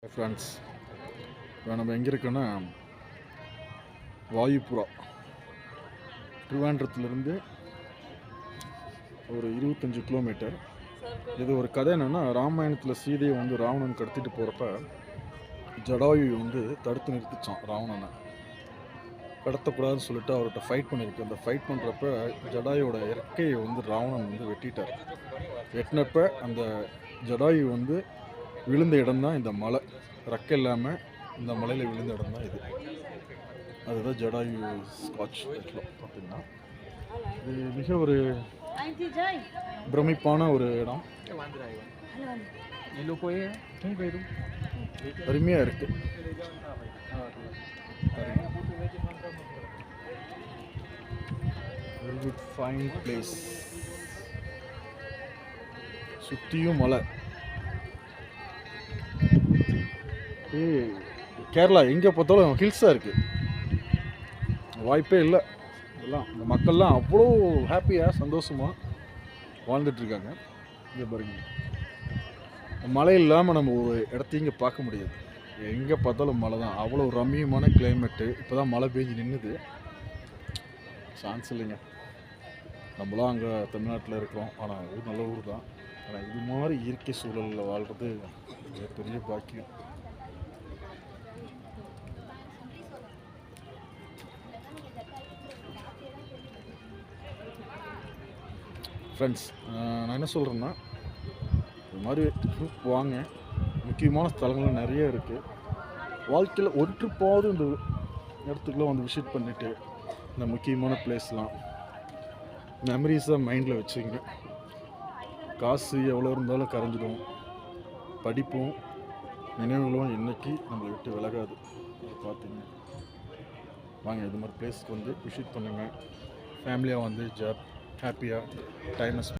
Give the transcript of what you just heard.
Friends, இப்போ நம்ம எங்கே இருக்கோன்னா வாயுப்புறா, திருவாண்டரத்துலேருந்து ஒரு 25 கிலோமீட்டர். இது ஒரு கதை என்னென்னா, ராமாயணத்தில் சீதையை ராவணன் கடத்திட்டு போகிறப்ப ஜடாயு தடுத்து நிறுத்திச்சான் ராவணனை. கடத்தக்கூடாதுன்னு சொல்லிட்டு அவர்கிட்ட ஃபைட் பண்ணியிருக்கு. அந்த ஃபைட் பண்ணுறப்ப ஜடாயோட இறக்கையை ராவணன் வெட்டிட்டார். வெட்டினப்ப அந்த ஜடாயு விழுந்த இடம் தான் இந்த மலை. ரெக்கை இல்லாமல் இந்த மலையில் விழுந்த இடம் தான் இது. அதுதான் ஜடாயு ஸ்காட்ச் பார்த்தீங்கன்னா. இது மிக ஒரு பிரமிப்பான ஒரு இடம். அருமையாக இருக்கு. Very good fine place. சுற்றியும் மலை. கேரளா எங்கே பார்த்தாலும் ஹில்ஸாக இருக்குது. வாய்ப்பே இல்லை. இதெல்லாம் இந்த மக்கள்லாம் அவ்வளோ ஹாப்பியாக சந்தோஷமாக வாழ்ந்துட்டுருக்காங்க. இங்கே பாருங்க, மழை இல்லாமல் நம்ம ஒரு இடத்தையும் இங்கே பார்க்க முடியாது. எங்கே பார்த்தாலும் மழை தான். அவ்வளோ ரம்மியமான கிளைமேட்டு. இப்போ தான் மழை பெஞ்சு நின்றுது. சான்ஸ் இல்லைங்க. நம்மளாம் அங்கே தமிழ்நாட்டில் இருக்கிறோம். ஆனால் ஊர் நல்ல ஊர் தான். ஆனால் இது மாதிரி இயற்கை சூழலில் வாழ்கிறது பெரிய பாக்கியம். ஃப்ரெண்ட்ஸ், நான் என்ன சொல்கிறேன்னா, இது மாதிரி ட்ரிப் வாங்க. முக்கியமான ஸ்தலங்கள் நிறைய இருக்குது. வாழ்க்கையில் ஒரு ட்ரிப்பாவது இந்த இடத்துக்குலாம் விசிட் பண்ணிவிட்டு இந்த முக்கியமான பிளேஸ்லாம் மெமரிஸாக மைண்டில் வச்சுங்க. காசு எவ்வளோ இருந்தாலும் கரைஞ்சிடும். படிப்பும் நினைவுகளும் என்றைக்கு நம்மளை விட்டு விலகாது. பார்த்தீங்க, வாங்க இது மாதிரி பிளேஸ்க்கு விசிட் பண்ணுங்கள். ஃபேமிலியாக ஹாப்பியாக டைமை